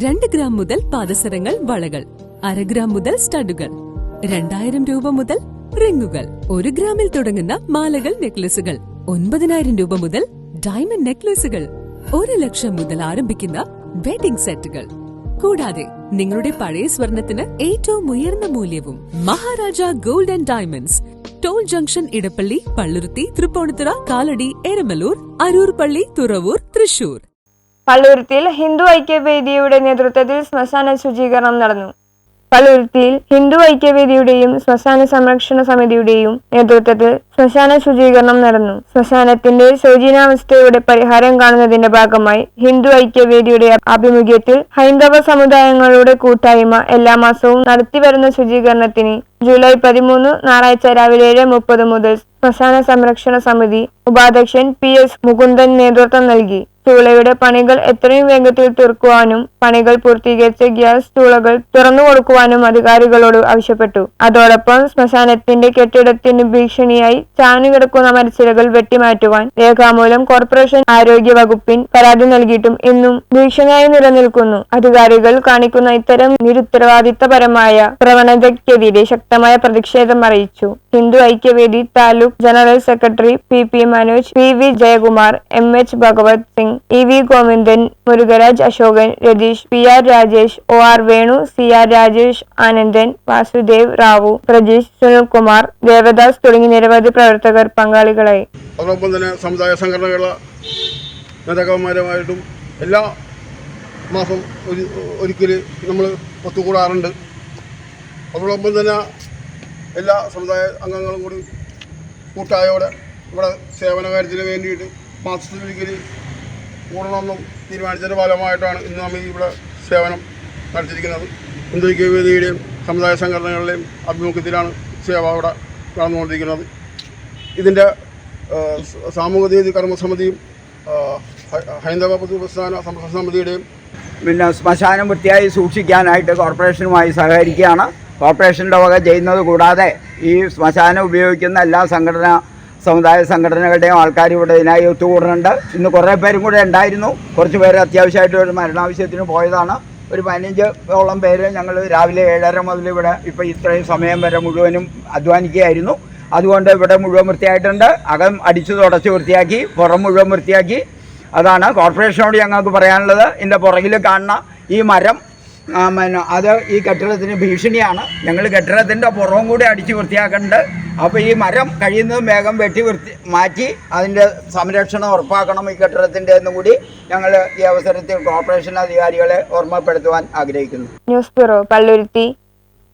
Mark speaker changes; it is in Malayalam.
Speaker 1: 2 ഗ്രാം മുതൽ പാദസരങ്ങൾ, വളകൾ, 1/2 ഗ്രാം മുതൽ സ്റ്റഡുകൾ, 2000 രൂപ മുതൽ റിങ്ങുകൾ, 1 ഗ്രാമിൽ തുടങ്ങുന്ന മാലകൾ, നെക്ലസുകൾ, 9000 രൂപ മുതൽ ഡയമണ്ട് നെക്ലസുകൾ, 1 ലക്ഷം മുതൽ ആരംഭിക്കുന്ന വെഡിംഗ് സെറ്റുകൾ. കൂടാതെ നിങ്ങളുടെ പഴയ സ്വർണത്തിന് ഏറ്റവും ഉയർന്ന മൂല്യവും. Maharaja gold and diamonds, toll junction, Edappally, Palluruthy, Tripunithura, Kalady, Eramalloor, Aroor Palli, Thuravoor, Thrissur.
Speaker 2: പള്ളുരുത്തിയിൽ Hindu ഐക്യവേദിയുടെ നേതൃത്വത്തിൽ ശ്മശാന ശുചീകരണം നടന്നു. പള്ളുരുത്തിയിൽ ഹിന്ദു ഐക്യവേദിയുടെയും ശ്മശാന സംരക്ഷണ സമിതിയുടെയും നേതൃത്വത്തിൽ ശ്മശാന ശുചീകരണം നടന്നു. ശ്മശാനത്തിന്റെ ശോചനീയാവസ്ഥയുടെ പരിഹാരം കാണുന്നതിന്റെ ഭാഗമായി ഹിന്ദു ഐക്യവേദിയുടെ ആഭിമുഖ്യത്തിൽ ഹൈന്ദവ സമുദായങ്ങളുടെ കൂട്ടായ്മ എല്ലാ മാസവും നടത്തിവരുന്ന ശുചീകരണത്തിന് ജൂലൈ 13 ഞായറാഴ്ച രാവിലെ 7:30 മുതൽ ശ്മശാന സംരക്ഷണ സമിതി ഉപാധ്യക്ഷൻ PS മുകുന്ദൻ നേതൃത്വം നൽകി. ചൂളയുടെ പണികൾ എത്രയും വേഗത്തിൽ തീർക്കുവാനും പണികൾ പൂർത്തീകരിച്ച ഗ്യാസ് ചൂളകൾ തുറന്നു കൊടുക്കുവാനും അധികാരികളോട് ആവശ്യപ്പെട്ടു. അതോടൊപ്പം ശ്മശാനത്തിന്റെ കെട്ടിടത്തിന് ഭീഷണിയായി ചാഞ്ഞുകിടക്കുന്ന മരച്ചിലകൾ വെട്ടിമാറ്റുവാൻ രേഖാമൂലം കോർപ്പറേഷൻ ആരോഗ്യ വകുപ്പിന് പരാതി നൽകിയിട്ടും ഇന്നും ഭീഷണിയായി നിലനിൽക്കുന്നു. അധികാരികൾ കാണിക്കുന്ന ഇത്തരം നിരുത്തരവാദിത്തപരമായ പ്രവണതയ്ക്കെതിരെ ശക്തമായ പ്രതിഷേധം അറിയിച്ചു. Hindu Aikyavedi taluk general secretary PP Manoj, PV Jayakumar, MH Bhagavath Singh, EV Govindan, Murukaraj Ashokan, Ratheesh, PR Rajesh, OR Venu, CR Rajesh, Anandan, Vasudev, Rao, Prajeesh, Sunilkumar, Devadas തുടങ്ങി നിരവധി പ്രവർത്തകർ പങ്കാളികളായി.
Speaker 3: അതോടൊപ്പം തന്നെ സമുദായ സംഘടനകളുടെ നേതാക്കന്മാരുമായിട്ടും എല്ലാ മാസം ഒരിക്കൽ നമ്മൾ ഒത്തുകൂടാറുണ്ട്. അതോടൊപ്പം തന്നെ എല്ലാ സമുദായ അംഗങ്ങളും കൂടി കൂട്ടായോടെ ഇവിടെ സേവന കാര്യത്തിന് വേണ്ടിയിട്ട് മാസത്തിലൊരിക്കൽ കൂടണമെന്നും തീരുമാനിച്ചതിൻ്റെ ഫലമായിട്ടാണ് ഇന്ന് നമ്മൾ ഇവിടെ സേവനം നടത്തിയിരിക്കുന്നത്. ഹിന്ദു ഐക്യവേദിയുടെയും സമുദായ സംഘടനകളുടെയും ആഭിമുഖ്യത്തിലാണ് സേവ ഇവിടെ നടന്നുകൊണ്ടിരിക്കുന്നത്. ഇതിൻ്റെ സാമൂഹിക കർമ്മസമിതിയും ഹൈന്ദവ പൊതുപ്രസ്ഥാന സംരക്ഷണ സമിതിയുടെയും
Speaker 4: ശ്മശാനം വൃത്തിയായി സൂക്ഷിക്കാനായിട്ട് കോർപ്പറേഷനുമായി സഹകരിക്കുകയാണ്. കോർപ്പറേഷൻ്റെ വക ചെയ്യുന്നത് കൂടാതെ ഈ ശ്മശാനം ഉപയോഗിക്കുന്ന എല്ലാ സമുദായ സംഘടനകളുടെയും ആൾക്കാർ ഇവിടെ ഇതിനായി ഒത്തുകൂടുന്നുണ്ട്. ഇന്ന് കുറേ പേരും കൂടെ ഉണ്ടായിരുന്നു. കുറച്ച് പേര് അത്യാവശ്യമായിട്ട് ഒരു മരണാവശ്യത്തിന് പോയതാണ്. ഒരു 15ഓളം പേര് ഞങ്ങൾ രാവിലെ 7:30 മുതൽ ഇവിടെ ഇപ്പോൾ ഇത്രയും സമയം വരെ മുഴുവനും അധ്വാനിക്കുകയായിരുന്നു. അതുകൊണ്ട് ഇവിടെ മുഴുവൻ വൃത്തിയായിട്ടുണ്ട്. അകം അടിച്ചു തുടച്ച് വൃത്തിയാക്കി, പുറം മുഴുവൻ വൃത്തിയാക്കി. അതാണ് കോർപ്പറേഷനോട് ഞങ്ങൾക്ക് പറയാനുള്ളത്. ഇതിൻ്റെ പുറകിൽ കാണുന്ന ഈ മരം അത് ഈ കെട്ടിടത്തിന് ഭീഷണിയാണ്. ഞങ്ങൾ കെട്ടിടത്തിൻ്റെ പുറവും കൂടി അടിച്ച് വൃത്തിയാക്കുന്നുണ്ട്. അപ്പോൾ ഈ മരം കഴിയുന്നതും വേഗം മാറ്റി അതിൻ്റെ സംരക്ഷണം ഉറപ്പാക്കണം ഈ കെട്ടിടത്തിൻ്റെ എന്നും കൂടി ഞങ്ങൾ ഈ അവസരത്തിൽ കോർപ്പറേഷൻ അധികാരികളെ ഓർമ്മപ്പെടുത്തുവാൻ ആഗ്രഹിക്കുന്നു.
Speaker 2: News bureau, Palluruthy.